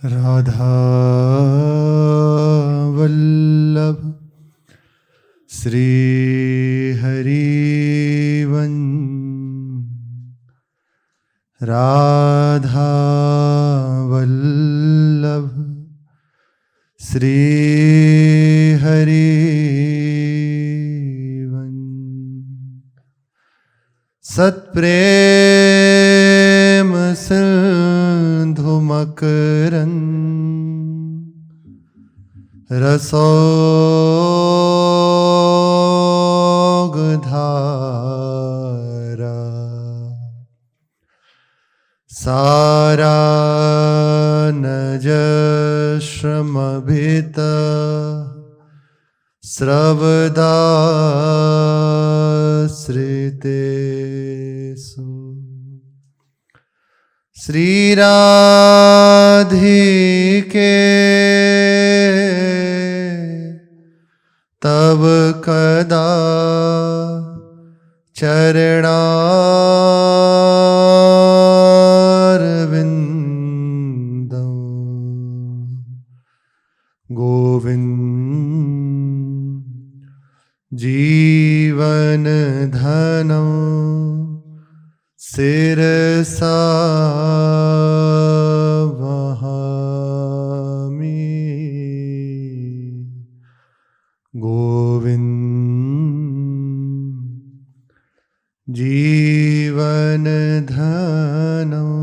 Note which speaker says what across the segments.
Speaker 1: राधा वल्लभ श्री हरिवंश। राधा वल्लभ श्री हरिवंश। सत्प्रेम सिंधु मकरंद रसोगधारा सारा नजश्रमभित स्रवदाश्रितेषु। श्री राधिके तब कदा चरणारविंदं गोविंद जीवन धनं शिरसा वहामि। गोविंद जीवन धनं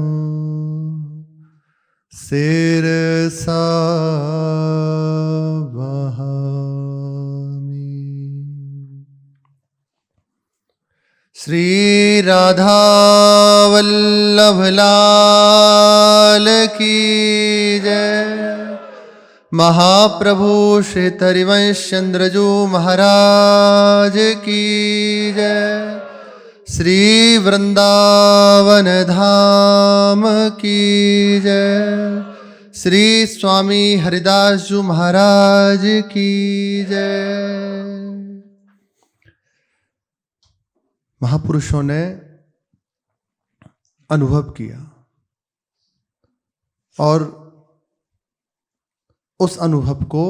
Speaker 1: शिरसा वहामि। श्री राधा वल्लभ लाल की जय। महाप्रभु श्री हरिवंश चंद्रजू महाराज की जय। श्री वृंदावन धाम की जय। श्री स्वामी हरिदास जी महाराज की जय। महापुरुषों ने अनुभव किया और उस अनुभव को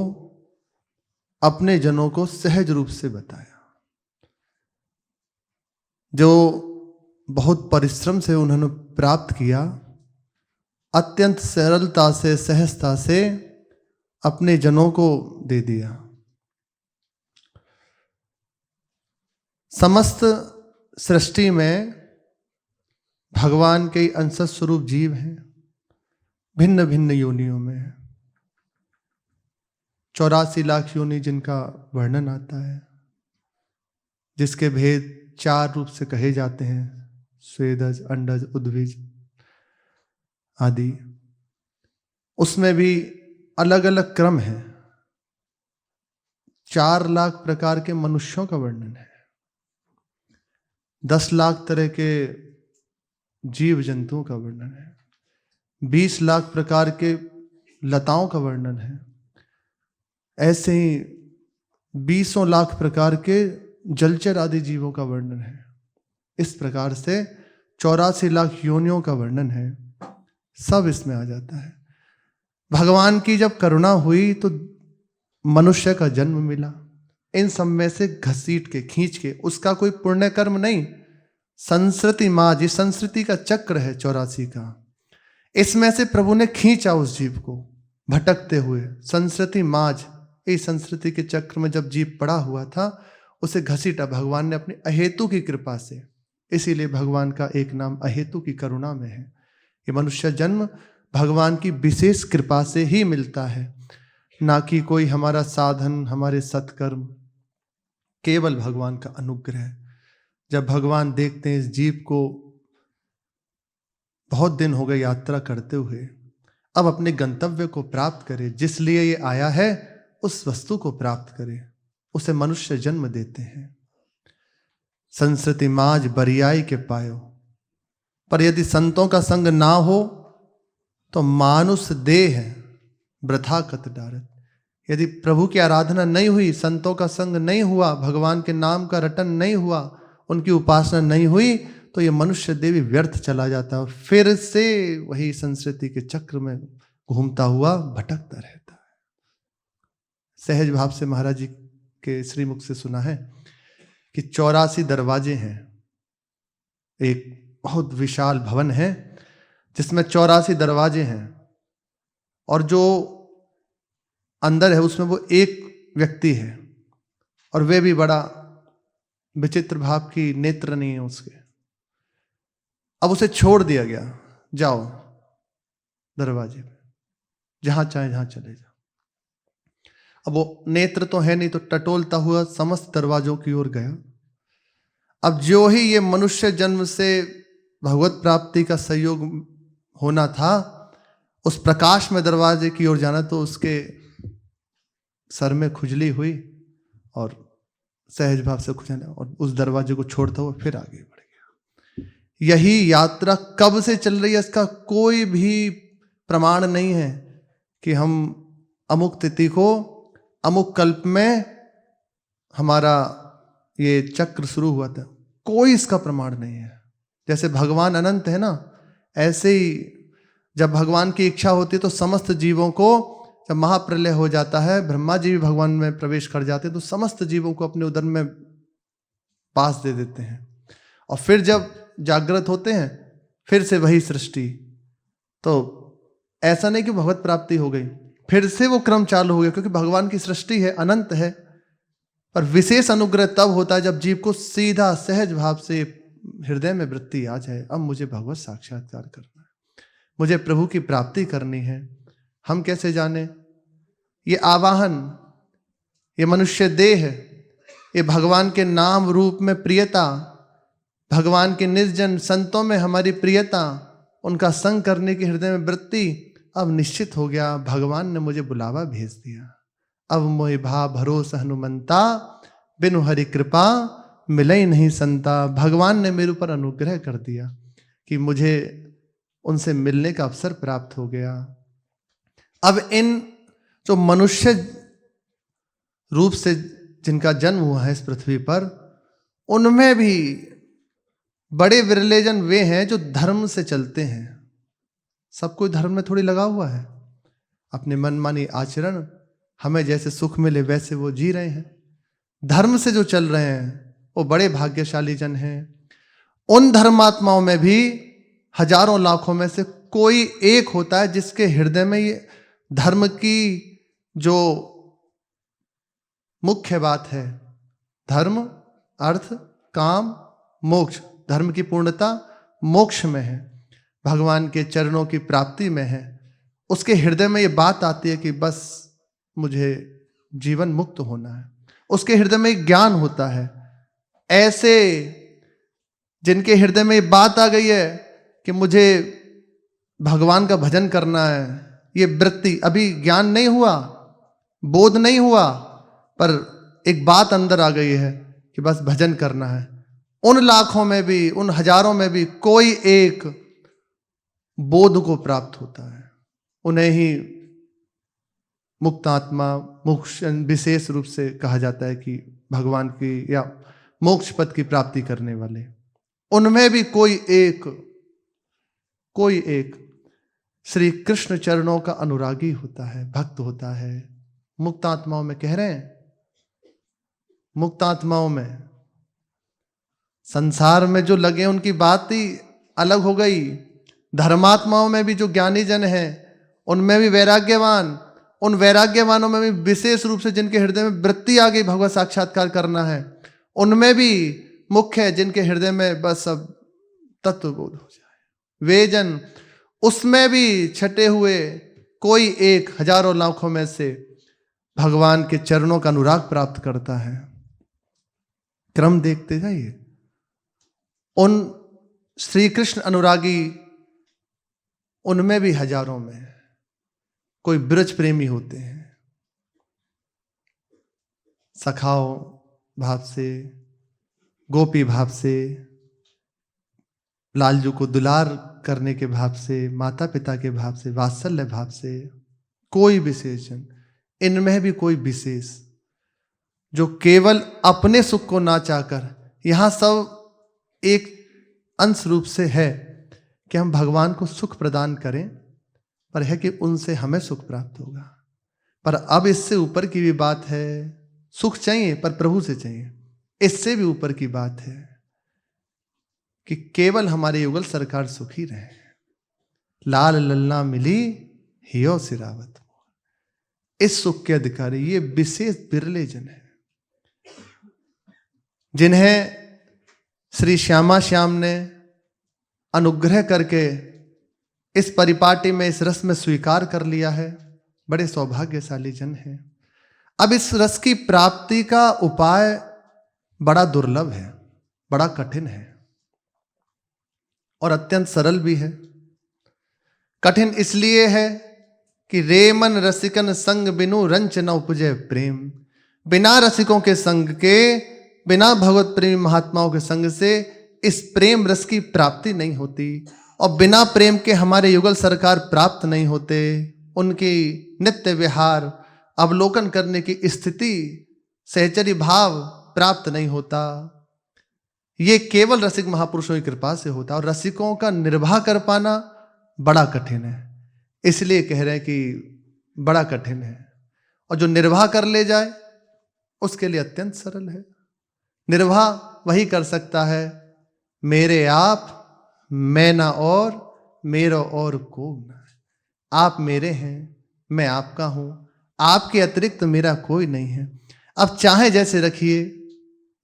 Speaker 1: अपने जनों को सहज रूप से बताया। जो बहुत परिश्रम से उन्होंने प्राप्त किया, अत्यंत सरलता से सहजता से अपने जनों को दे दिया। समस्त सृष्टि में भगवान के अंश स्वरूप जीव हैं, भिन्न भिन्न योनियों में है। 84 लाख योनि जिनका वर्णन आता है, जिसके भेद 4 रूप से कहे जाते हैं, स्वेदज, अंडज, उद्भिज आदि। उसमें भी अलग अलग क्रम है। 4 लाख प्रकार के मनुष्यों का वर्णन है, 10 लाख तरह के जीव जंतुओं का वर्णन है, 20 लाख प्रकार के लताओं का वर्णन है। ऐसे ही 20 लाख प्रकार के जलचर आदि जीवों का वर्णन है। इस प्रकार से 84 लाख योनियों का वर्णन है। सब इसमें आ जाता है। भगवान की जब करुणा हुई तो मनुष्य का जन्म मिला। इन सब में से घसीट के, खींच के, उसका कोई पुण्य कर्म नहीं, संस्कृति माज, ये संस्कृति का चक्र है 84 का। इसमें से प्रभु ने खींचा उस जीव को भटकते हुए। संस्कृति माज, इस संस्कृति के चक्र में जब जीव पड़ा हुआ था, उसे घसीटा भगवान ने अपनी अहेतु की कृपा से। इसीलिए भगवान का एक नाम अहेतु की करुणा में है। ये मनुष्य जन्म भगवान की विशेष कृपा से ही मिलता है, ना कि कोई हमारा साधन, हमारे सत्कर्म, केवल भगवान का अनुग्रह। जब भगवान देखते हैं इस जीव को बहुत दिन हो गए यात्रा करते हुए, अब अपने गंतव्य को प्राप्त करे, जिस लिए ये आया है उस वस्तु को प्राप्त करे, उसे मनुष्य जन्म देते हैं। संस्कृति माज बरियाई के पायो, पर यदि संतों का संग ना हो तो मानुष देह वृथा कत डारत। यदि प्रभु की आराधना नहीं हुई, संतों का संग नहीं हुआ, भगवान के नाम का रटन नहीं हुआ, उनकी उपासना नहीं हुई, तो ये मनुष्य देवी व्यर्थ चला जाता है। फिर से वही संस्कृति के चक्र में घूमता हुआ भटकता रहता है। सहज भाव से महाराज जी के श्रीमुख से सुना है कि 84 दरवाजे हैं। एक बहुत विशाल भवन है जिसमें 84 दरवाजे हैं, और जो अंदर है उसमें वो एक व्यक्ति है, और वे भी बड़ा विचित्र भाव की नेत्र नहीं है उसके। अब उसे छोड़ दिया गया, जाओ दरवाजे पे, जहां चाहे जहां चले जाओ। अब वो नेत्र तो है नहीं, तो टटोलता हुआ समस्त दरवाजों की ओर गया। अब जो ही ये मनुष्य जन्म से भगवत प्राप्ति का सहयोग होना था, उस प्रकाश में दरवाजे की ओर जाना, तो उसके सर में खुजली हुई और सहज भाव से खुजाना, और उस दरवाजे को छोड़ता हुआ फिर आगे बढ़ गया। यही यात्रा कब से चल रही है इसका कोई भी प्रमाण नहीं है कि हम अमुक तिथि को अमुक कल्प में हमारा ये चक्र शुरू हुआ था, कोई इसका प्रमाण नहीं है। जैसे भगवान अनंत है ना, ऐसे ही जब भगवान की इच्छा होती है तो समस्त जीवों को, जब महाप्रलय हो जाता है, ब्रह्मा जी भी भगवान में प्रवेश कर जाते हैं, तो समस्त जीवों को अपने उदर में पास दे देते हैं, और फिर जब जागृत होते हैं फिर से वही सृष्टि। तो ऐसा नहीं कि भगवत प्राप्ति हो गई, फिर से वो क्रम चालू हो गया, क्योंकि भगवान की सृष्टि है, अनंत है। पर विशेष अनुग्रह तब होता है जब जीव को सीधा सहज भाव से हृदय में वृत्ति आ जाए, अब मुझे भगवत साक्षात्कार करना है, मुझे प्रभु की प्राप्ति करनी है। हम कैसे जाने? ये आवाहन, ये मनुष्य देह, ये भगवान के नाम रूप में प्रियता, भगवान के निर्जन संतों में हमारी प्रियता, उनका संग करने की हृदय में वृत्ति अब निश्चित हो गया। भगवान ने मुझे बुलावा भेज दिया, अब मोहि भा भरोसा हनुमंता, बिनु हरि कृपा मिले नहीं संता। भगवान ने मेरे ऊपर अनुग्रह कर दिया कि मुझे उनसे मिलने का अवसर प्राप्त हो गया। अब इन जो मनुष्य रूप से जिनका जन्म हुआ है इस पृथ्वी पर, उनमें भी बड़े विरले जन वे हैं जो धर्म से चलते हैं। सब कोई धर्म में थोड़ी लगा हुआ है, अपने मनमानी आचरण, हमें जैसे सुख मिले वैसे वो जी रहे हैं। धर्म से जो चल रहे हैं वो बड़े भाग्यशाली जन हैं। उन धर्मात्माओं में भी हजारों लाखों में से कोई एक होता है जिसके हृदय में ये धर्म की जो मुख्य बात है, धर्म अर्थ काम मोक्ष, धर्म की पूर्णता मोक्ष में है, भगवान के चरणों की प्राप्ति में है। उसके हृदय में ये बात आती है कि बस मुझे जीवन मुक्त होना है। उसके हृदय में एक ज्ञान होता है। ऐसे जिनके हृदय में ये बात आ गई है कि मुझे भगवान का भजन करना है, ये वृत्ति, अभी ज्ञान नहीं हुआ, बोध नहीं हुआ, पर एक बात अंदर आ गई है कि बस भजन करना है। उन लाखों में भी, उन हजारों में भी कोई एक बोध को प्राप्त होता है। उन्हें ही मुक्त आत्मा, मोक्ष विशेष रूप से कहा जाता है कि भगवान की या मोक्ष पद की प्राप्ति करने वाले। उनमें भी कोई एक श्री कृष्ण चरणों का अनुरागी होता है, भक्त होता है। मुक्त आत्माओं में कह रहे हैं, मुक्त आत्माओं में, संसार में जो लगे उनकी बात ही अलग हो गई। धर्मात्माओं में भी जो ज्ञानी जन हैं, उनमें भी वैराग्यवान, उन वैराग्यवानों में भी विशेष रूप से जिनके हृदय में वृत्ति आ गई भगवत साक्षात्कार करना है, उनमें भी मुख्य है जिनके हृदय में बस अब तत्वबोध हो जाए। वे जन, उसमें भी छटे हुए कोई एक हजारों लाखों में से भगवान के चरणों का अनुराग प्राप्त करता है। क्रम देखते जाइए। उन श्री कृष्ण अनुरागी, उनमें भी हजारों में कोई ब्रज प्रेमी होते हैं, सखाओ भाव से, गोपी भाव से, लालजू को दुलार करने के भाव से, माता पिता के भाव से, वात्सल्य भाव से, कोई विशेषण। इनमें भी कोई विशेष जो केवल अपने सुख को ना चाहकर, यहां सब एक अंश रूप से है कि हम भगवान को सुख प्रदान करें, पर है कि उनसे हमें सुख प्राप्त होगा। पर अब इससे ऊपर की भी बात है, सुख चाहिए पर प्रभु से चाहिए। इससे भी ऊपर की बात है कि केवल हमारे युगल सरकार सुखी रहे। लाल ललना मिली हियो सिरावत, इस सुख के अधिकारी ये विशेष बिरले जन है जिन्हें श्री श्यामा श्याम ने अनुग्रह करके इस परिपाटी में, इस रस में स्वीकार कर लिया है। बड़े सौभाग्यशाली जन हैं। अब इस रस की प्राप्ति का उपाय बड़ा दुर्लभ है, बड़ा कठिन है और अत्यंत सरल भी है। कठिन इसलिए है कि रे मन रसिकन संग बिनु रंच न उपजे प्रेम। बिना रसिकों के संग के, बिना भगवत प्रेमी महात्माओं के संग से इस प्रेम रस की प्राप्ति नहीं होती, और बिना प्रेम के हमारे युगल सरकार प्राप्त नहीं होते। उनकी नित्य विहार अवलोकन करने की स्थिति, सहचरी भाव प्राप्त नहीं होता। ये केवल रसिक महापुरुषों की कृपा से होता है, और रसिकों का निर्वाह कर पाना बड़ा कठिन है। इसलिए कह रहे हैं कि बड़ा कठिन है, और जो निर्वाह कर ले जाए उसके लिए अत्यंत सरल है। निर्वाह वही कर सकता है, मेरे आप मैं ना और, मेरा और को ना। आप मेरे हैं, मैं आपका हूं, आपके अतिरिक्त मेरा कोई नहीं है। अब चाहे जैसे रखिए,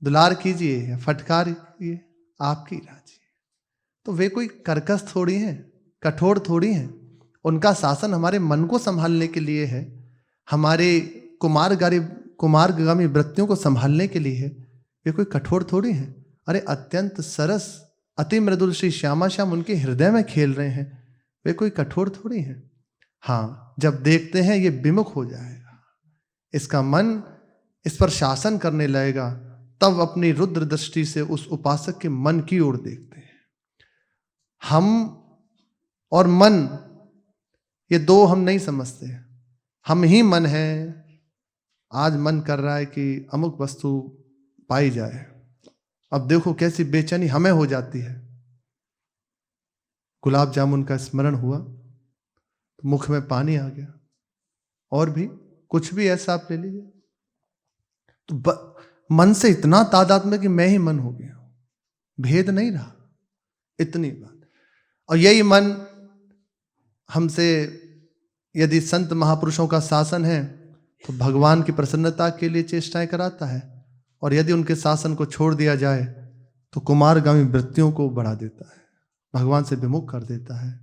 Speaker 1: दुलार कीजिए या फटकार कीजिए, आपकी राजी। तो वे कोई कर्कश थोड़ी हैं, कठोर थोड़ी हैं। उनका शासन हमारे मन को संभालने के लिए है, हमारे कुमारगामी वृत्तियों को संभालने के लिए है। वे कोई कठोर थोड़ी हैं। अरे अत्यंत सरस, अति मृदुल श्री श्यामा श्याम उनके हृदय में खेल रहे हैं। वे कोई कठोर थोड़ी हैं। हाँ, जब देखते हैं ये विमुख हो जाएगा, इसका मन इस पर शासन करने लगेगा, तब अपनी रुद्र दृष्टि से उस उपासक के मन की ओर देखते हैं। हम और मन, ये दो हम नहीं समझते। हम ही मन है। आज मन कर रहा है कि अमुक वस्तु पाई जाए, अब देखो कैसी बेचैनी हमें हो जाती है। गुलाब जामुन का स्मरण हुआ तो मुख में पानी आ गया, और भी कुछ भी ऐसा आप ले लीजिए, तो मन से इतना तादाद में कि मैं ही मन हो गया, भेद नहीं रहा, इतनी बात। और यही मन हमसे यदि संत महापुरुषों का शासन है तो भगवान की प्रसन्नता के लिए चेष्टाएं कराता है, और यदि उनके शासन को छोड़ दिया जाए तो कुमारगामी वृत्तियों को बढ़ा देता है, भगवान से विमुख कर देता है।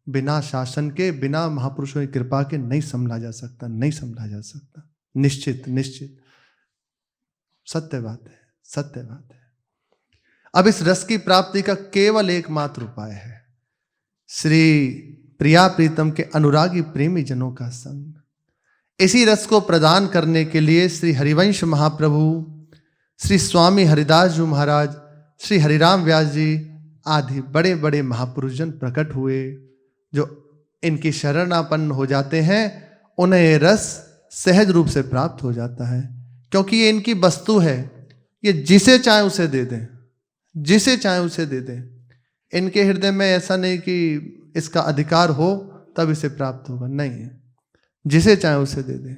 Speaker 1: बिना शासन के, बिना महापुरुषों की कृपा के नहीं संभला जा सकता, नहीं संभला जा सकता। निश्चित निश्चित सत्य बात है, सत्य बात है। अब इस रस की प्राप्ति का केवल एकमात्र उपाय है श्री प्रिया प्रीतम के अनुरागी प्रेमी जनों का संग। इसी रस को प्रदान करने के लिए श्री हरिवंश महाप्रभु, श्री स्वामी हरिदास जी महाराज, श्री हरिराम व्यास जी आदि बड़े बड़े महापुरुषजन प्रकट हुए, जो इनकी शरणापन्न हो जाते हैं। उन्हें ये रस सहज रूप से प्राप्त हो जाता है, क्योंकि ये इनकी वस्तु है। ये जिसे चाहे उसे दे दें, जिसे चाहे उसे दे दें। इनके हृदय में ऐसा नहीं कि इसका अधिकार हो तब इसे प्राप्त होगा, नहीं, जिसे चाहे उसे दे दें।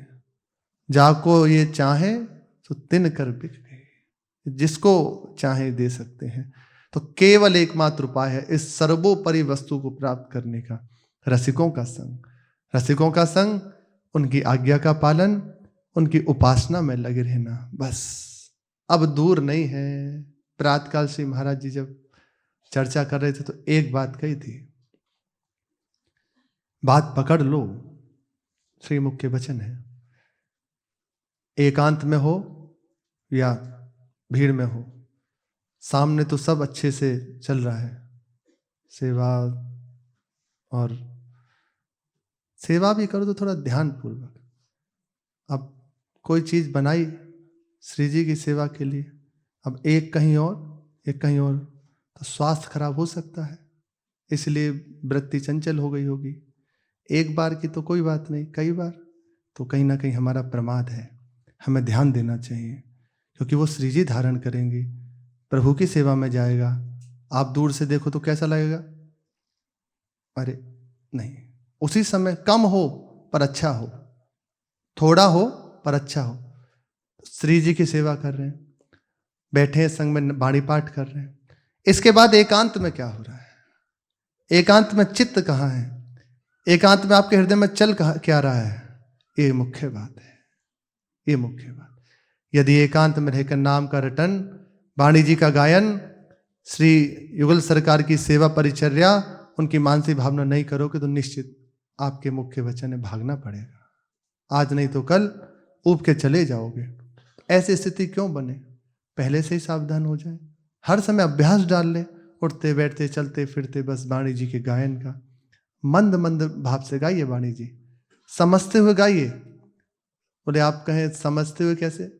Speaker 1: जाको ये चाहे तो तिन कर बिक गए, जिसको चाहे दे सकते हैं। तो केवल एकमात्र उपाय है इस सर्वोपरि वस्तु को प्राप्त करने का, रसिकों का संग। रसिकों का संग, उनकी आज्ञा का पालन, उनकी उपासना में लगे रहना, बस। अब दूर नहीं है। प्रातःकाल श्री महाराज जी जब चर्चा कर रहे थे तो एक बात कही थी, बात पकड़ लो, श्री मुख्य वचन है। एकांत में हो या भीड़ में हो, सामने तो सब अच्छे से चल रहा है, सेवा, और सेवा भी करो तो थोड़ा ध्यान पूर्वक। अब कोई चीज बनाई श्री जी की सेवा के लिए, अब एक कहीं और एक कहीं और, तो स्वास्थ्य खराब हो सकता है। इसलिए वृत्ति चंचल हो गई होगी। एक बार की तो कोई बात नहीं, कई बार तो कहीं ना कहीं हमारा प्रमाद है। हमें ध्यान देना चाहिए, क्योंकि वो श्री जी धारण करेंगे, प्रभु की सेवा में जाएगा। आप दूर से देखो तो कैसा लगेगा, अरे नहीं, उसी समय कम हो पर अच्छा हो, थोड़ा हो पर अच्छा हो। श्री जी की सेवा कर रहे हैं, बैठे हैं संग में बाणी पाठ कर रहे हैं। इसके बाद एकांत में क्या हो रहा है? एकांत में चित्त कहाँ है? एकांत में आपके हृदय में चल क्या रहा है? ये मुख्य बात है, ये मुख्य बात। यदि एकांत में रहकर नाम का रटन, वाणी जी का गायन, श्री युगल सरकार की सेवा परिचर्या, उनकी मानसिक भावना नहीं करोगे तो निश्चित आपके मुख्य वचन में भागना पड़ेगा। आज नहीं तो कल ऊब के चले जाओगे। ऐसी स्थिति क्यों बने? पहले से ही सावधान हो जाए, हर समय अभ्यास डाल ले, उठते बैठते चलते फिरते बस वाणी जी के गायन का मंद मंद भाव से गाइए। वाणी जी समझते हुए गाइए। बोले आप कहें समझते हुए कैसे?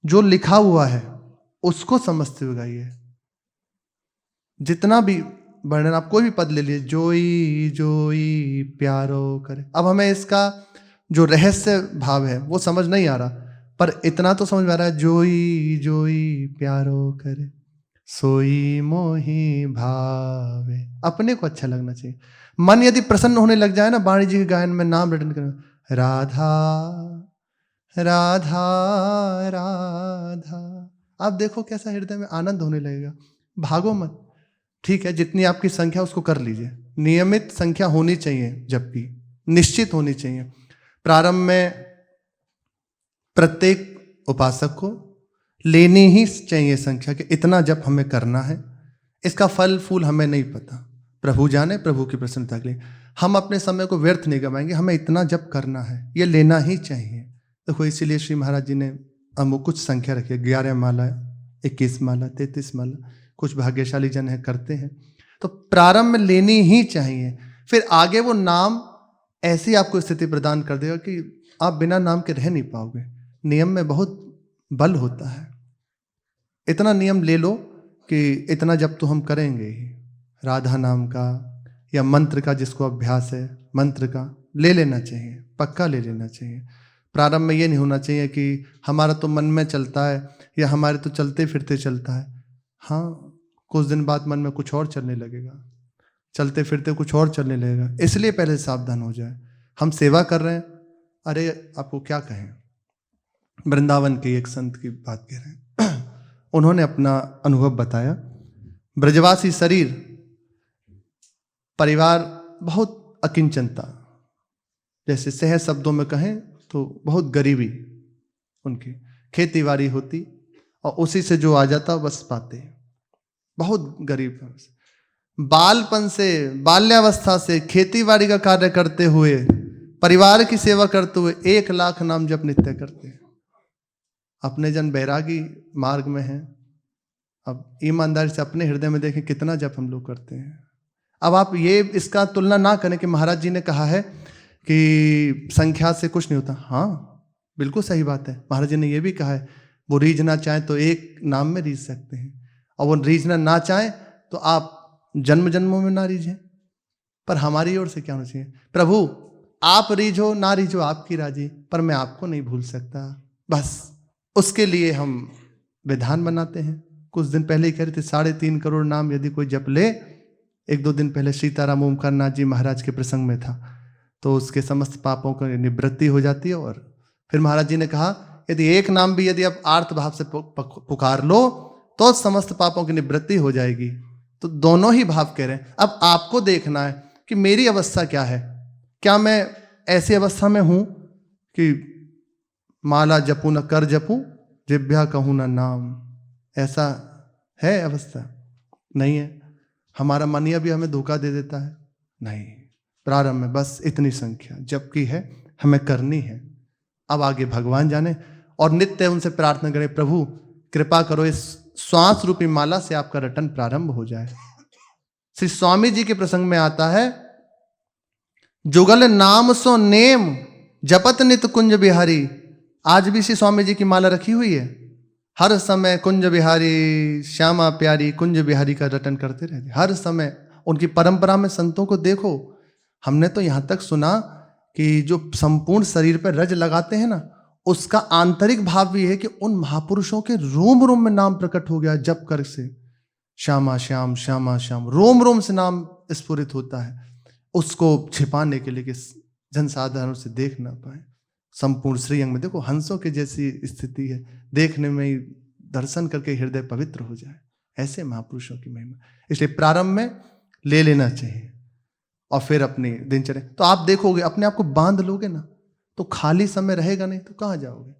Speaker 1: जो लिखा हुआ है उसको समझते हुए गाइए। जितना भी वर्णन, आप कोई भी पद ले लीजिए, जोई जोई प्यारो करे। अब हमें इसका जो रहस्य भाव है वो समझ नहीं आ रहा, पर इतना तो समझ में आ रहा है, जोई जोई प्यारो करे सोई मोही भावे। अपने को अच्छा लगना चाहिए। मन यदि प्रसन्न होने लग जाए ना, वाणी जी के गायन में नाम रटन कर, राधा राधा राधा, आप देखो कैसा हृदय में आनंद होने लगेगा। भागो मत। ठीक है, जितनी आपकी संख्या उसको कर लीजिए। नियमित संख्या होनी चाहिए, जबकि निश्चित होनी चाहिए। प्रारंभ में प्रत्येक उपासक को लेनी ही चाहिए संख्या कि इतना जप हमें करना है। इसका फल फूल हमें नहीं पता, प्रभु जाने, प्रभु की प्रसन्नता के लिए हम अपने समय को व्यर्थ नहीं गवाएंगे। हमें इतना जप करना है, ये लेना ही चाहिए। देखो इसीलिए श्री महाराज जी ने अमुक कुछ संख्या रखी है, 11 माला, 21 माला, 33 माला। कुछ भाग्यशाली जन है करते हैं, तो प्रारंभ में लेनी ही चाहिए। फिर आगे वो नाम ऐसी आपको स्थिति प्रदान कर देगा कि आप बिना नाम के रह नहीं पाओगे। नियम में बहुत बल होता है। इतना नियम ले लो कि इतना जब तो हम करेंगे ही, राधा नाम का या मंत्र का, जिसको अभ्यास है मंत्र का, ले लेना चाहिए, पक्का ले लेना चाहिए। प्रारंभ में ये नहीं होना चाहिए कि हमारा तो मन में चलता है या हमारे तो चलते फिरते चलता है। हाँ, कुछ दिन बाद मन में कुछ और चलने लगेगा, चलते फिरते कुछ और चलने लगेगा। इसलिए पहले सावधान हो जाए। हम सेवा कर रहे हैं, अरे आपको क्या कहें, वृंदावन के एक संत की बात कह रहे हैं। उन्होंने अपना अनुभव बताया। ब्रजवासी शरीर, परिवार, बहुत अकिंचनता, जैसे सहज शब्दों में कहें तो बहुत गरीबी, उनकी खेती बाड़ी होती और उसी से जो आ जाता बस पाते, बहुत गरीब है। बालपन से, बाल्यावस्था से खेती बाड़ी का कार्य करते हुए, परिवार की सेवा करते हुए 1 लाख नाम जप नित्य करते हैं। अपने जन बैरागी मार्ग में हैं। अब ईमानदारी से अपने हृदय में देखें कितना जप हम लोग करते हैं। अब आप ये इसका तुलना ना करें कि महाराज जी ने कहा है कि संख्या से कुछ नहीं होता। हाँ, बिल्कुल सही बात है। महाराज जी ने ये भी कहा है, वो रीझना चाहें तो एक नाम में रीझ सकते हैं, और वो रीझना ना चाहें तो आप जन्म जन्मों में ना रीझें। पर हमारी ओर से क्या होना चाहिए, प्रभु आप रीझो ना रीझो आपकी राजी, पर मैं आपको नहीं भूल सकता। बस उसके लिए हम विधान बनाते हैं। कुछ दिन पहले ही कह रहे थे, 3.5 करोड़ नाम यदि कोई जप ले। 1-2 दिन पहले सीताराम ओमकार नाथ जी महाराज के प्रसंग में था, तो उसके समस्त पापों की निवृत्ति हो जाती है। और फिर महाराज जी ने कहा, यदि एक नाम भी यदि आप आर्त भाव से पुकार लो तो समस्त पापों की निवृत्ति हो जाएगी। तो दोनों ही भाव कह रहे हैं। अब आपको देखना है कि मेरी अवस्था क्या है। क्या मैं ऐसी अवस्था में हूं कि माला जपू न कर जपू, जिभ्या कहूं न नाम, ऐसा है अवस्था? नहीं है। हमारा मन भी हमें धोखा दे देता है। नहीं, प्रारंभ में बस इतनी संख्या जबकि है, हमें करनी है। अब आगे भगवान जाने, और नित्य उनसे प्रार्थना करें, प्रभु कृपा करो इस श्वास रूपी माला से आपका रटन प्रारंभ हो जाए। श्री स्वामी जी के प्रसंग में आता है, जुगल नाम सो नेम जपत नित कुंज बिहारी। आज भी श्री स्वामी जी की माला रखी हुई है, हर समय कुंज बिहारी श्यामा प्यारी, कुंज बिहारी का रटन करते रहते हर समय। उनकी परंपरा में संतों को देखो, हमने तो यहां तक सुना कि जो संपूर्ण शरीर पर रज लगाते हैं ना, उसका आंतरिक भाव भी है कि उन महापुरुषों के रोम रोम में नाम प्रकट हो गया। जप कर से श्यामा श्याम श्यामा श्याम, रोम रोम से नाम स्फुरित होता है। उसको छिपाने के लिए कि जनसाधारण उसे देख ना पाए। संपूर्ण श्रीअंग में देखो हंसों की जैसी स्थिति है, देखने में ही दर्शन करके हृदय पवित्र हो जाए, ऐसे महापुरुषों की महिमा। इसलिए प्रारंभ में ले लेना चाहिए और फिर अपनी दिनचर्या। तो आप देखोगे अपने आप को बांध लोगे ना तो खाली समय रहेगा नहीं, तो कहाँ जाओगे?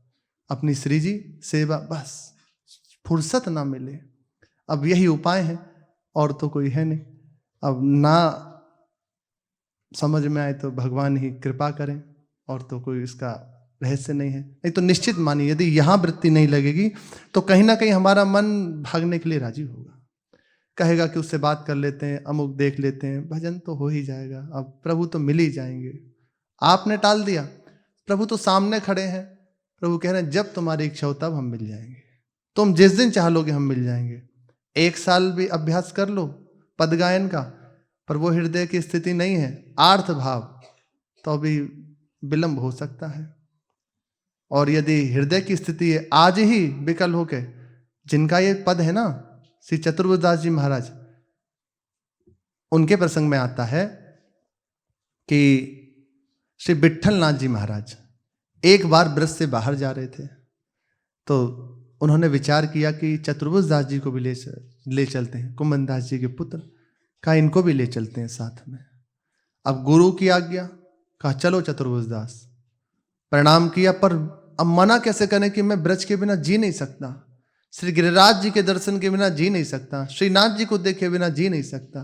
Speaker 1: अपनी श्री जी सेवा, बस फुर्सत ना मिले। अब यही उपाय है, और तो कोई है नहीं। अब ना समझ में आए तो भगवान ही कृपा करें, और तो कोई इसका रहस्य नहीं है। नहीं तो निश्चित मानिए यदि यहाँ वृत्ति नहीं लगेगी तो कहीं ना कहीं हमारा मन भागने के लिए राजी होगा, कहेगा कि उससे बात कर लेते हैं, अमुक देख लेते हैं, भजन तो हो ही जाएगा, अब प्रभु तो मिल ही जाएंगे। आपने टाल दिया, प्रभु तो सामने खड़े हैं। प्रभु कह रहे हैं जब तुम्हारी इच्छा हो तब हम मिल जाएंगे, तुम जिस दिन चाह लोगे हम मिल जाएंगे। 1 साल भी अभ्यास कर लो पद गायन का, पर वो हृदय की स्थिति नहीं है, आर्थ भाव, तो अभी विलंब हो सकता है। और यदि हृदय की स्थिति है आज ही विकल होके, जिनका ये पद है ना श्री चतुर्भुजदास जी महाराज, उनके प्रसंग में आता है कि श्री विट्ठलनाथ जी महाराज एक बार ब्रज से बाहर जा रहे थे, तो उन्होंने विचार किया कि चतुर्भुजदास जी को भी ले चलते हैं, कुंभनदास जी के पुत्र, कहा इनको भी ले चलते हैं साथ में। अब गुरु की आज्ञा, कहा चलो चतुर्भुजदास। प्रणाम किया, पर अब मना कैसे करें कि मैं ब्रज के बिना जी नहीं सकता, श्री गिरिराज जी के दर्शन के बिना जी नहीं सकता, श्रीनाथ जी को देखे बिना जी नहीं सकता।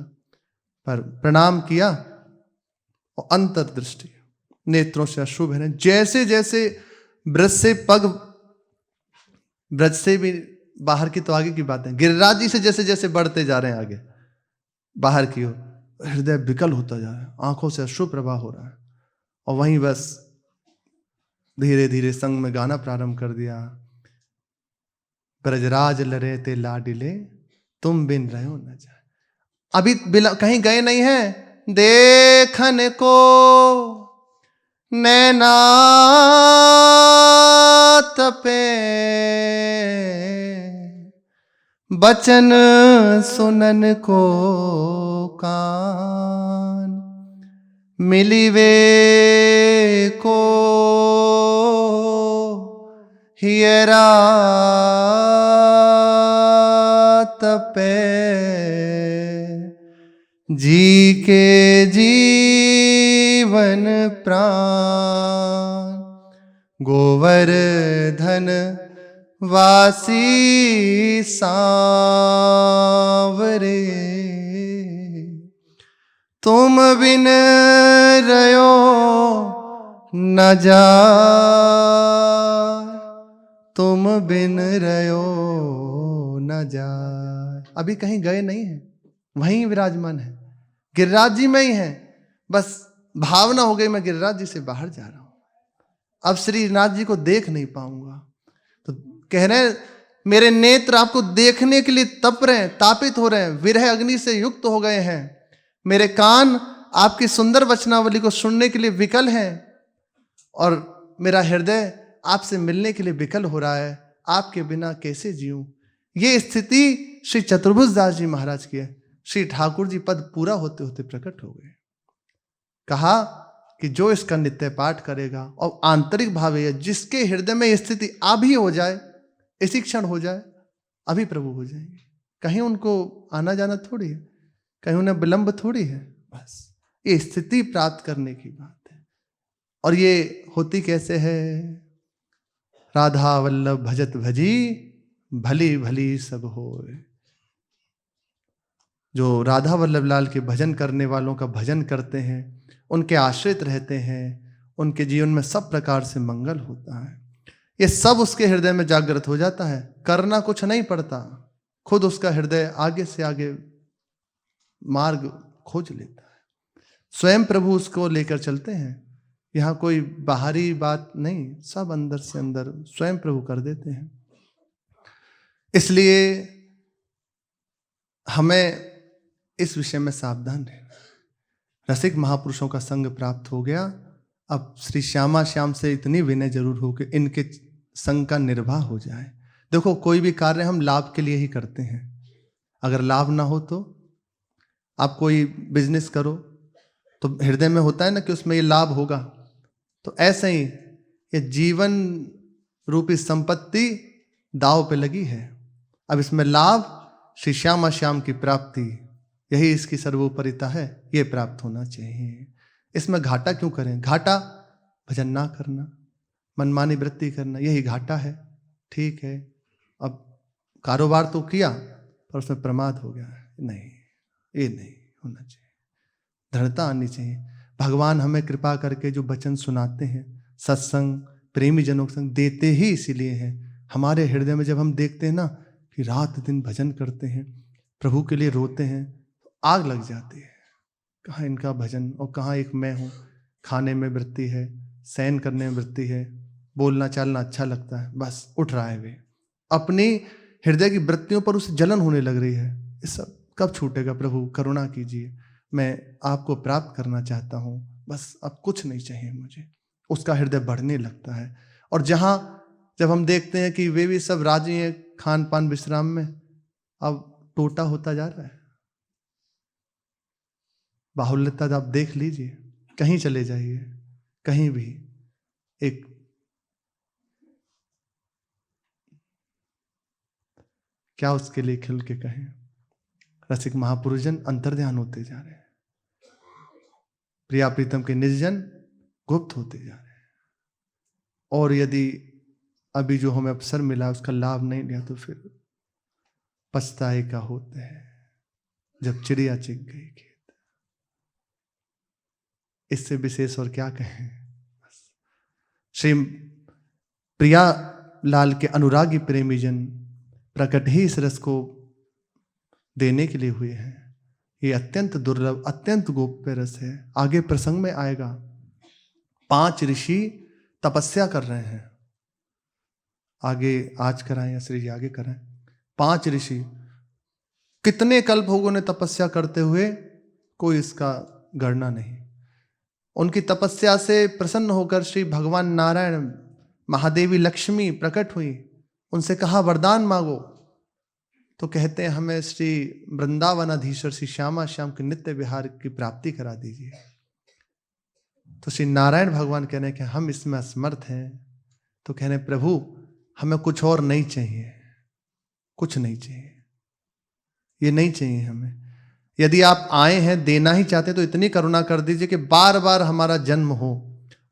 Speaker 1: पर प्रणाम किया और अंतर्दृष्टि, नेत्रों से अश्रु बह रहे। जैसे जैसे ब्रज से पग, ब्रज से भी बाहर की तो आगे की बात है, गिरिराज जी से जैसे जैसे बढ़ते जा रहे हैं आगे बाहर की ओर, हृदय विकल होता जा रहा है, आंखों से अश्रु प्रवाह हो रहा है। और वहीं बस धीरे धीरे संग में गाना प्रारंभ कर दिया, ब्रजराज लरे ते लाडिले तुम बिन रहो न जाए। अभी कहीं गए नहीं हैं, देखन को नैना तपे, बचन सुनन को कान, मिलिवे को हियरा तपे, जी के जीवन प्राण, गोवर्धन वासी सांवरे, तुम बिन रयो न जाए, तुम बिन रयो न जाए। अभी कहीं गए नहीं हैं, वहीं विराजमान है, गिरिराज जी में ही है। बस भावना हो गई मैं गिरिराज जी से बाहर जा रहा हूं, अब श्रीनाथ जी को देख नहीं पाऊंगा। तो कह रहे हैं मेरे नेत्र आपको देखने के लिए तप रहे हैं, तापित हो रहे हैं, विरह अग्नि से युक्त हो गए हैं। मेरे कान आपकी सुंदर वचनावली को सुनने के लिए विकल हैं, और मेरा हृदय आपसे मिलने के लिए विकल हो रहा है। आपके बिना कैसे जीऊं? ये स्थिति श्री चतुर्भुजदास जी महाराज की है। श्री ठाकुर जी पद पूरा होते होते प्रकट हो गए। कहा कि जो इसका नित्य पाठ करेगा और आंतरिक भाव है, जिसके हृदय में स्थिति अभी हो जाए, इसी क्षण हो जाए, अभी प्रभु हो जाएंगे। कहीं उनको आना जाना थोड़ी है, कहीं उन्हें विलंब थोड़ी है, बस ये स्थिति प्राप्त करने की बात है। और ये होती कैसे है? राधा वल्लभ भजत भजी, भली भली सब होए। जो राधा वल्लभ लाल के भजन करने वालों का भजन करते हैं, उनके आश्रित रहते हैं, उनके जीवन में सब प्रकार से मंगल होता है। ये सब उसके हृदय में जागृत हो जाता है, करना कुछ नहीं पड़ता, खुद उसका हृदय आगे से आगे मार्ग खोज लेता है। स्वयं प्रभु उसको लेकर चलते हैं, यहाँ कोई बाहरी बात नहीं, सब अंदर से अंदर स्वयं प्रभु कर देते हैं। इसलिए हमें इस विषय में सावधान रहना। रसिक महापुरुषों का संग प्राप्त हो गया, अब श्री श्यामा श्याम से इतनी विनय जरूर हो कि इनके संग का निर्वाह हो जाए। देखो कोई भी कार्य हम लाभ के लिए ही करते हैं, अगर लाभ ना हो तो आप कोई बिजनेस करो, तो हृदय में होता है ना कि उसमें ये लाभ होगा। तो ऐसे ही ये जीवन रूपी संपत्ति दांव पे लगी है। अब इसमें लाभ श्री श्यामा श्याम की प्राप्ति, यही इसकी सर्वोपरिता है, ये प्राप्त होना चाहिए। इसमें घाटा क्यों करें? घाटा भजन ना करना, मनमानी वृत्ति करना, यही घाटा है। ठीक है, अब कारोबार तो किया पर उसमें प्रमाद हो गया है, नहीं, ये नहीं होना चाहिए। दृढ़ता आनी चाहिए। भगवान हमें कृपा करके जो वचन सुनाते हैं, सत्संग, प्रेमी जनों के संग देते ही इसीलिए हैं। हमारे हृदय में जब हम देखते हैं ना कि रात दिन भजन करते हैं, प्रभु के लिए रोते हैं, तो आग लग जाती है। कहाँ इनका भजन और कहाँ एक मैं हूँ। खाने में वृत्ति है, शयन करने में वृत्ति है, बोलना चालना अच्छा लगता है, बस उठ रहा है वे। अपनी हृदय की वृत्तियों पर उसे जलन होने लग रही है। ये सब कब छूटेगा? प्रभु करुणा कीजिए, मैं आपको प्राप्त करना चाहता हूँ, बस अब कुछ नहीं चाहिए मुझे। उसका हृदय बढ़ने लगता है। और जहाँ जब हम देखते हैं कि वे भी सब राजी हैं खान पान विश्राम में, अब टोटा होता जा रहा है। बाहुल्यता आप देख लीजिए, कहीं चले जाइए, कहीं भी एक क्या उसके लिए खिल के कहें, रसिक महापुरुषजन अंतर्ध्यान होते जा रहे हैं, प्रिया प्रीतम के निजजन गुप्त होते जा रहे हैं। और यदि अभी जो हमें अवसर मिला उसका लाभ नहीं लिया तो फिर पछताए का होते हैं जब चिड़िया चिग गई खेत। इससे विशेष और क्या कहें। श्री प्रिया लाल के अनुरागी प्रेमी जन प्रकट ही इस रस को देने के लिए हुए हैं। ये अत्यंत दुर्लभ, अत्यंत गोप्य रस है। आगे प्रसंग में आएगा, 5 ऋषि तपस्या कर रहे हैं। आगे आज कराएं या श्री जी आगे कराएं। 5 ऋषि कितने कल्पभोगों ने तपस्या करते हुए, कोई इसका गणना नहीं। उनकी तपस्या से प्रसन्न होकर श्री भगवान नारायण, महादेवी लक्ष्मी प्रकट हुई। उनसे कहा वरदान मांगो। तो कहते हैं हमें श्री वृंदावनाधीश्वर श्री श्यामा श्याम के नित्य विहार की प्राप्ति करा दीजिए। तो श्री नारायण भगवान कह रहे हैं कि हम इसमें असमर्थ हैं। तो कह रहे हैं प्रभु हमें कुछ और नहीं चाहिए, कुछ नहीं चाहिए, ये नहीं चाहिए हमें। यदि आप आए हैं, देना ही चाहते तो इतनी करुणा कर दीजिए कि बार बार हमारा जन्म हो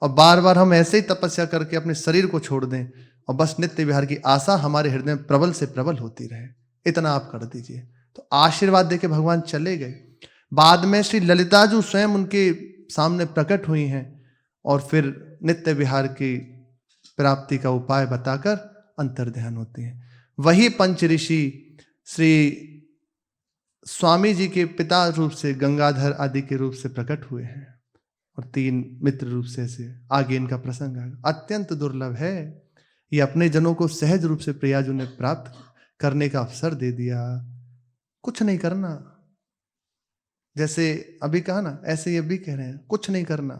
Speaker 1: और बार बार हम ऐसे ही तपस्या करके अपने शरीर को छोड़ दें और बस नित्य विहार की आशा हमारे हृदय में प्रबल से प्रबल होती रहे, इतना आप कर दीजिए। तो आशीर्वाद देके भगवान चले गए। बाद में श्री ललिता जो स्वयं उनके सामने प्रकट हुई हैं और फिर नित्य विहार की प्राप्ति का उपाय बताकर अंतर्ध्यान होती हैं। वही पंच ऋषि श्री स्वामी जी के पिता रूप से गंगाधर आदि के रूप से प्रकट हुए हैं और 3 मित्र रूप से आगे इनका प्रसंग आएगा। अत्यंत दुर्लभ है। ये अपने जनों को सहज रूप से प्रियाजू ने प्राप्त करने का अवसर दे दिया। कुछ नहीं करना, जैसे अभी कहा ना, ऐसे ये भी कह रहे हैं कुछ नहीं करना।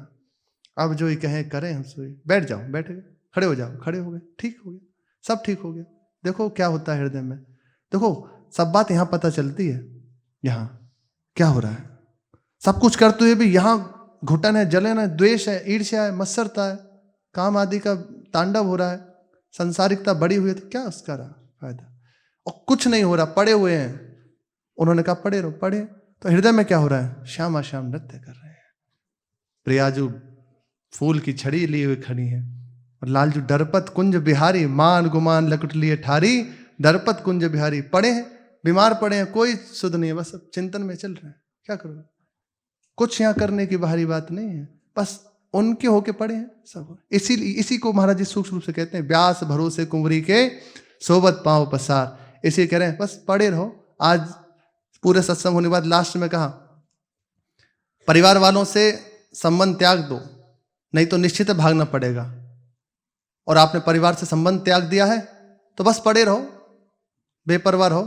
Speaker 1: अब जो ये कहें करें, हम सोए बैठ जाओ, बैठ गए, खड़े हो जाओ, खड़े हो गए, ठीक हो गया, सब ठीक हो गया। देखो क्या होता है हृदय में, देखो सब बात यहां पता चलती है। यहां क्या हो रहा है, सब कुछ करते हुए भी यहां घुटन है, जलन है, द्वेष है, ईर्ष्या है, मत्सरता है, काम आदि का तांडव हो रहा है, संसारिकता बड़ी हुई है, तो क्या उसका रहा फायदा। और कुछ नहीं हो रहा, पड़े हुए हैं। उन्होंने कहा पड़े रहो, पड़े। तो हृदय में क्या हो रहा है, श्यामा श्याम नृत्य कर रहे हैं। प्रियाजू फूल की छड़ी लिए हुए खड़ी है और लालजू डरपत कुंज बिहारी, मान गुमान लकुट लिए ठारी, डरपत कुंज बिहारी। पड़े हैं, बीमार पड़े हैं, कोई सुध नहीं है, बस अब चिंतन में चल रहे हैं। क्या करोगे, कुछ यहाँ करने की बाहरी बात नहीं है, बस उनके होके पड़े हैं सब। इसी को महाराज जी सूक्ष्म रूप से कहते हैं, व्यास भरोसे कुंवरी के सोबत पांव पसार। इसी कह रहे हैं बस पड़े रहो। आज पूरे सत्संग होने के बाद लास्ट में कहा, परिवार वालों से संबंध त्याग दो, नहीं तो निश्चित भागना पड़ेगा। और आपने परिवार से संबंध त्याग दिया है तो बस पड़े रहो, बेपरवाह रहो,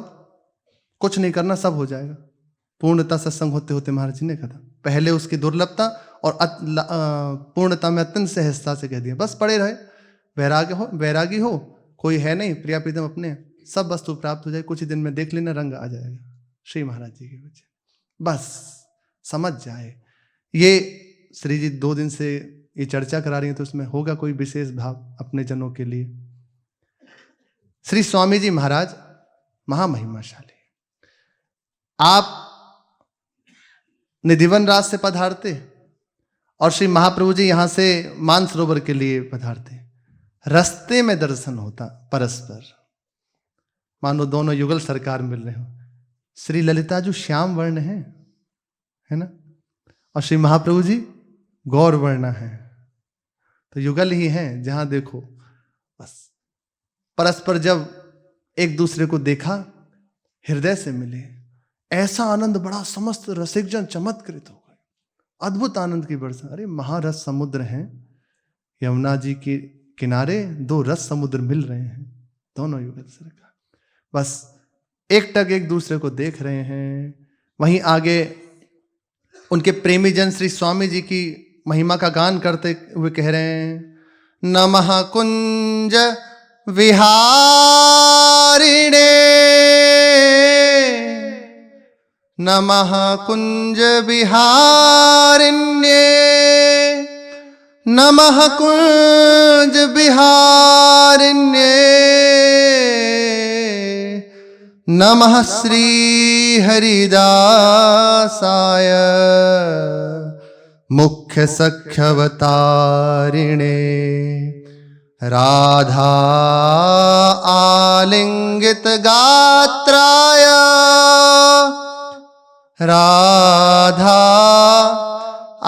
Speaker 1: कुछ नहीं करना, सब हो जाएगा। पूर्णता सत्संग होते होते महाराज जी ने कहा, पहले उसकी दुर्लभता और पूर्णता में अत्यंत सहजता से कह दिया, बस पड़े रहे, वैरागी हो, कोई है नहीं, प्रिया प्रीतम अपने, सब वस्तु प्राप्त हो जाए, कुछ ही दिन में देख लेना रंग आ जाएगा। श्री महाराज जी के वचन बस समझ जाए। ये श्री जी 2 दिन से ये चर्चा करा रही हैं, तो उसमें होगा कोई विशेष भाव अपने जनों के लिए। श्री स्वामी जी महाराज महामहिमाशाली, आप निधिवन राज से पधारते और श्री महाप्रभु जी यहां से मानसरोवर के लिए पधारते। रास्ते में दर्शन होता परस्पर, मानो दोनों युगल सरकार मिल रहे हो। श्री ललिता जी श्याम वर्ण है ना, और श्री महाप्रभु जी गौर वर्ण है, तो युगल ही हैं। जहां देखो बस परस्पर जब एक दूसरे को देखा, हृदय से मिले, ऐसा आनंद बड़ा, समस्त रसिकजन चमत्कृत हो गए, अद्भुत आनंद की वर्षा। अरे महारस समुद्र हैं, यमुना जी के किनारे 2 रस समुद्र मिल रहे हैं, दोनों युगल सरकार बस एक टक एक दूसरे को देख रहे हैं। वहीं आगे उनके प्रेमी जन श्री स्वामी जी की महिमा का गान करते हुए कह रहे हैं, नमः कुंज विहारिणे, नमः कुंज विहारिण्ये, नमः कुंज विहारिण्ये, नमः श्री हरिदासाय मुख्य सख्यवतारिणे, राधा आलिंगित गात्राय, राधा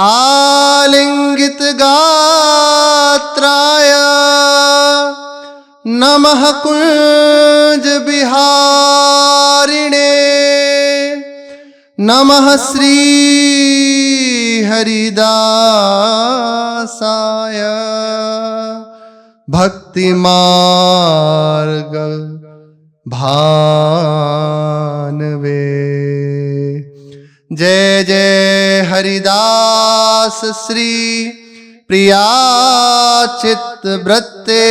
Speaker 1: आलिंगित गात्राय, नमः कुंज विहारिणे, नमः श्री हरिदासाय भक्ति मार्ग भानवे। जय जय हरिदास श्री प्रिया चित्त वृत्ते,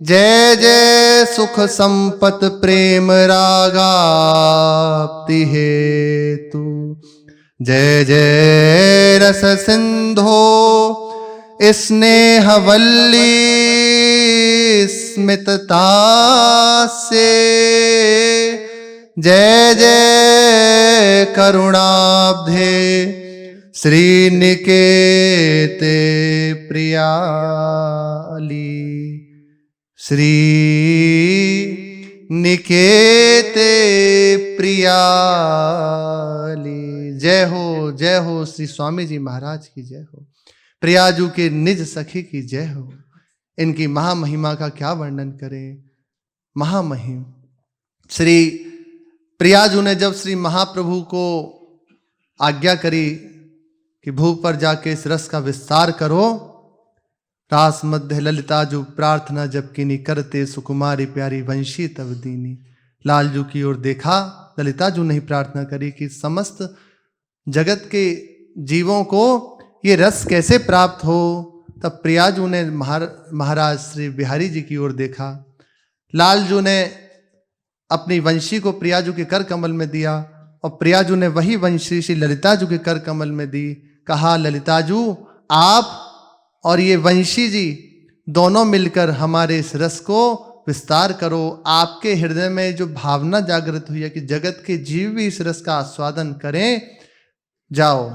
Speaker 1: जय जय सुख संपत प्रेम रागाप्ति हेतु, जय जय रस सिंधो स्नेह वल्ली स्मितता से, जय जय करुणाब्धे श्रीनिकेते प्रियाली, श्री निकेते प्रियाली। जय हो श्री स्वामी जी महाराज की जय हो, प्रियाजू के निज सखी की जय हो। इनकी महामहिमा का क्या वर्णन करें, महामहिम। श्री प्रियाजू ने जब श्री महाप्रभु को आज्ञा करी कि भूप पर जाके इस रस का विस्तार करो, रास मध्य ललिताजू प्रार्थना जब कीनी, करते सुकुमारी प्यारी वंशी तब दीनी। लालजू की ओर देखा, ललिताजू ने ही प्रार्थना करी कि समस्त जगत के जीवों को ये रस कैसे प्राप्त हो। तब प्रियाजू ने महाराज श्री बिहारी जी की ओर देखा, लालजू ने अपनी वंशी को प्रियाजू के कर कमल में दिया और प्रियाजू ने वही वंशी श्री ललिताजू के कर कमल में दी। कहा, ललिताजू आप और ये वंशी जी दोनों मिलकर हमारे इस रस को विस्तार करो। आपके हृदय में जो भावना जागृत हुई है कि जगत के जीव भी इस रस का आस्वादन करें, जाओ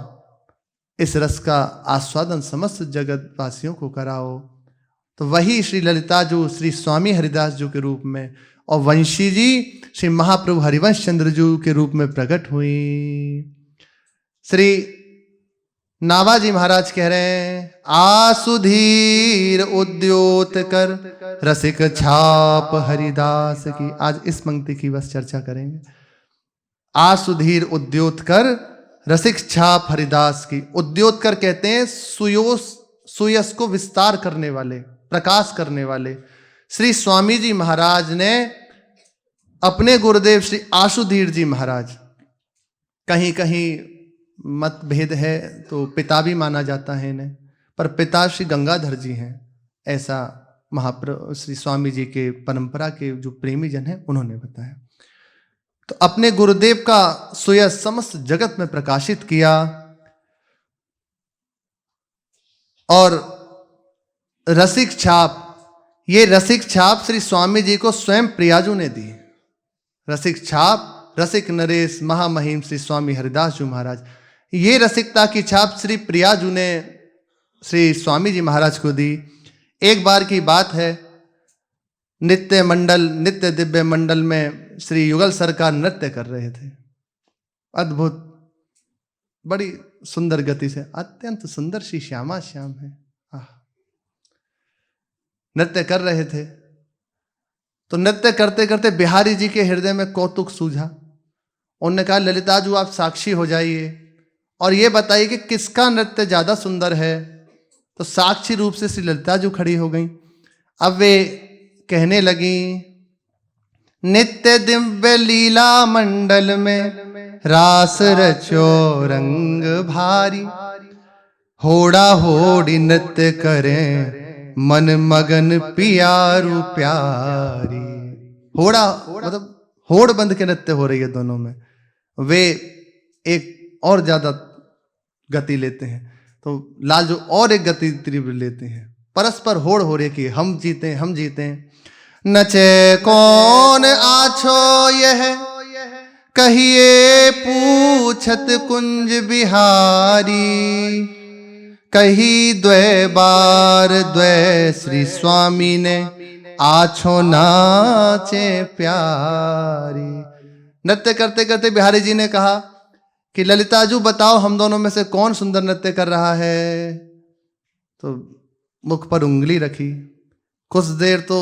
Speaker 1: इस रस का आस्वादन समस्त जगत वासियों को कराओ। तो वही श्री ललिताजू श्री स्वामी हरिदास जी के रूप में और वंशी जी श्री महाप्रभु हरिवंश चंद्र जी के रूप में प्रकट हुई। श्री नाभाजी महाराज कह रहे हैं, आसुधीर उद्योत कर रसिक छाप हरिदास की। आज इस पंक्ति की बस चर्चा करेंगे। आसुधीर उद्योत कर रसिक छाप हरिदास की। उद्योत कर कहते हैं सुयस को विस्तार करने वाले, प्रकाश करने वाले। श्री स्वामी जी महाराज ने अपने गुरुदेव श्री आशुधीर जी महाराज, कहीं कहीं मतभेद है तो पिता भी माना जाता है इन्हें, पर पिता श्री गंगाधर जी हैं, ऐसा महाप्रभु श्री स्वामी जी के परंपरा के जो प्रेमी जन हैं उन्होंने बताया। तो अपने गुरुदेव का सुयश समस्त जगत में प्रकाशित किया और रसिक छाप, ये रसिक छाप श्री स्वामी जी को स्वयं प्रियाजू ने दी। रसिक छाप रसिक नरेश महामहिम श्री स्वामी हरिदास जी महाराज, ये रसिकता की छाप श्री प्रियाजू ने श्री स्वामी जी महाराज को दी। एक बार की बात है, नित्य दिव्य मंडल में श्री युगल सरकार नृत्य कर रहे थे। अद्भुत, बड़ी सुंदर गति से, अत्यंत सुंदर श्री श्यामा श्याम है, नृत्य कर रहे थे। तो नृत्य करते करते बिहारी जी के हृदय में कौतुक सूझा। उन्होंने कहा, ललिताजू आप साक्षी हो जाइए और ये बताइए कि किसका नृत्य ज्यादा सुंदर है। तो साक्षी रूप से श्री ललिताजू खड़ी हो गई। अब वे कहने लगी, नित्य दिव्य लीला मंडल में रास रचो रंग भारी, होड़ा होड़ी नृत्य करें मन मगन पियारू प्यारी। होड़ा मतलब होड़ बंद के नृत्य हो रही है दोनों में। वे एक और ज्यादा गति लेते हैं, तो लालजू और एक गति तीव्र लेते हैं। परस्पर होड़ हो रही है कि हम जीते हम जीते। नचे कौन आछो यह कहिए पूछत कुंज बिहारी, कही द्वै बार द्वै श्री स्वामी ने आछो नाचे प्यारी। नृत्य करते करते बिहारी जी ने कहा कि ललिताजू बताओ हम दोनों में से कौन सुंदर नृत्य कर रहा है। तो मुख पर उंगली रखी, कुछ देर तो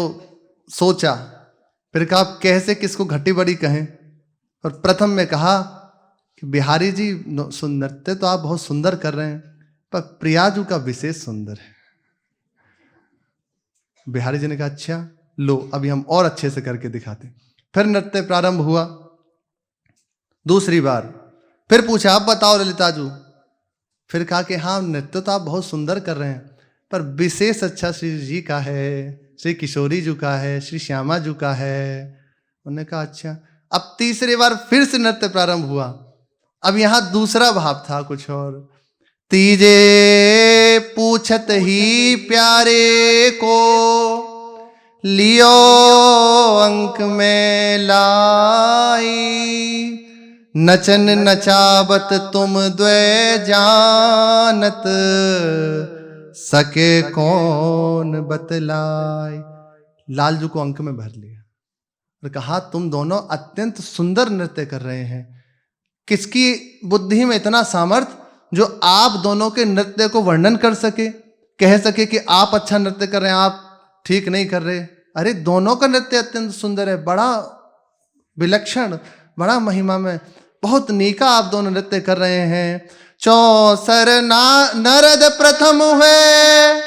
Speaker 1: सोचा, फिर कहा कैसे किसको घटी बड़ी कहें। और प्रथम में कहा कि बिहारी जी नृत्य तो आप बहुत सुंदर कर रहे हैं, पर प्रियाजू का विशेष सुंदर है। बिहारी जी ने कहा अच्छा लो अभी हम और अच्छे से करके दिखाते। फिर नृत्य प्रारंभ हुआ। दूसरी बार फिर पूछा, आप बताओ ललिताजू। फिर कहा कि हाँ नृत्य तो आप बहुत सुंदर कर रहे हैं, पर विशेष अच्छा श्री जी का है, श्री किशोरी जी का है, श्री श्यामा जी का है। उन्होंने कहा अच्छा। अब तीसरी बार फिर से नृत्य प्रारंभ हुआ। अब यहां दूसरा भाव था कुछ और। तीजे पूछत ही प्यारे को लियो अंक में लाई, नचन नचावत तुम द्वै जानत सके कौन बतलाई। लालजू को अंक में भर लिया और कहा तुम दोनों अत्यंत सुंदर नृत्य कर रहे हैं। किसकी बुद्धि में इतना सामर्थ्य जो आप दोनों के नृत्य को वर्णन कर सके, कह सके कि आप अच्छा नृत्य कर रहे हैं, आप ठीक नहीं कर रहे। अरे दोनों का नृत्य अत्यंत सुंदर है, बड़ा विलक्षण, बड़ा महिमा में, बहुत नीका आप दोनों नृत्य कर रहे हैं। चौसर नरद प्रथम हुए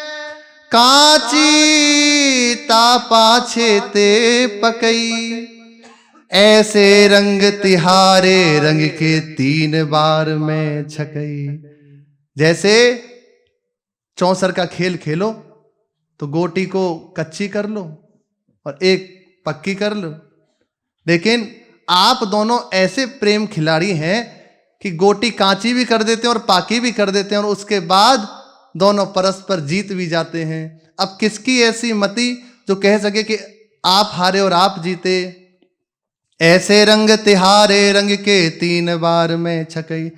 Speaker 1: कांची तापा छेते पकई, ऐसे रंग तिहारे रंग के 3 बार में छकई। जैसे चौसर का खेल खेलो तो गोटी को कच्ची कर लो और एक पक्की कर लो, लेकिन आप दोनों ऐसे प्रेम खिलाड़ी हैं कि गोटी कांची भी कर देते हैं और पाकी भी कर देते हैं और उसके बाद दोनों परस्पर जीत भी जाते हैं। अब किसकी ऐसी मति जो कह सके कि आप हारे और आप जीते। ऐसे रंग तिहारे रंग के 3 बार में छक गई।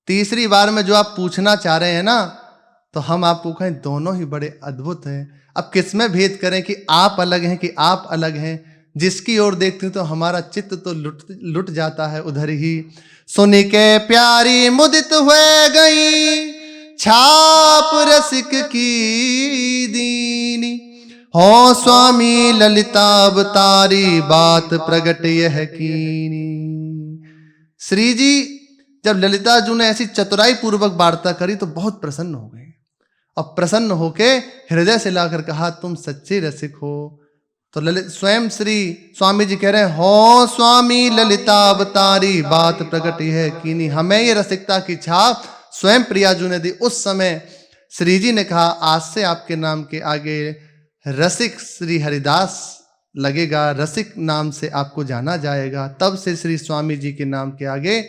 Speaker 1: तीसरी बार में जो आप पूछना चाह रहे हैं ना, तो हम आपको कहें दोनों ही बड़े अद्भुत हैं। अब किसमें भेद करें कि आप अलग हैं कि आप अलग हैं। जिसकी ओर देखते तो हमारा चित्त तो लुट जाता है उधर ही। सुन के प्यारी मुदित हुए गई छाप रसिक की दीनी, हो स्वामी ललिता अवतारी बात प्रगट यह कीनी। श्री जी जब ललिता जी ने ऐसी चतुराई पूर्वक वार्ता करी तो बहुत प्रसन्न हो गए और प्रसन्न होके हृदय से लाकर कहा तुम सच्चे रसिक हो। तो ललित स्वयं श्री स्वामी जी कह रहे हैं, हो स्वामी ललिता अवतारी बात प्रगट यह कीनी। हमें ये रसिकता की छाप स्वयं प्रियाजू ने दी। उस समय श्री जी ने कहा आज से आपके नाम के आगे रसिक श्री हरिदास लगेगा, रसिक नाम से आपको जाना जाएगा। तब से श्री स्वामी जी के नाम के आगे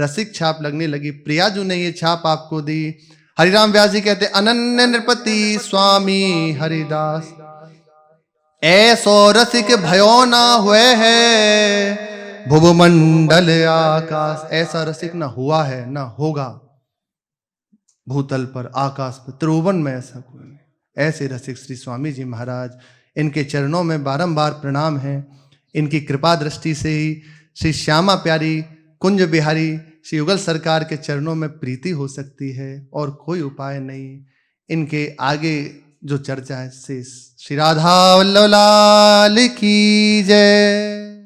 Speaker 1: रसिक छाप लगने लगी। प्रियाजू ने ये छाप आपको दी। हरिराम व्यास जी कहते अनन्य नृपति स्वामी हरिदास, ऐसो रसिक भयो ना हुए है भुवमंडल आकाश। ऐसा रसिक ना हुआ है ना होगा भूतल पर, आकाश पर, त्रिभुवन में ऐसा कोई नहीं। ऐसे रसिक श्री स्वामी जी महाराज, इनके चरणों में बारंबार प्रणाम है। इनकी कृपा दृष्टि से ही श्री श्यामा प्यारी कुंज बिहारी श्री युगल सरकार के चरणों में प्रीति हो सकती है, और कोई उपाय नहीं। इनके आगे जो चर्चा है शेष। श्री राधा वल्लभ लाल की जय।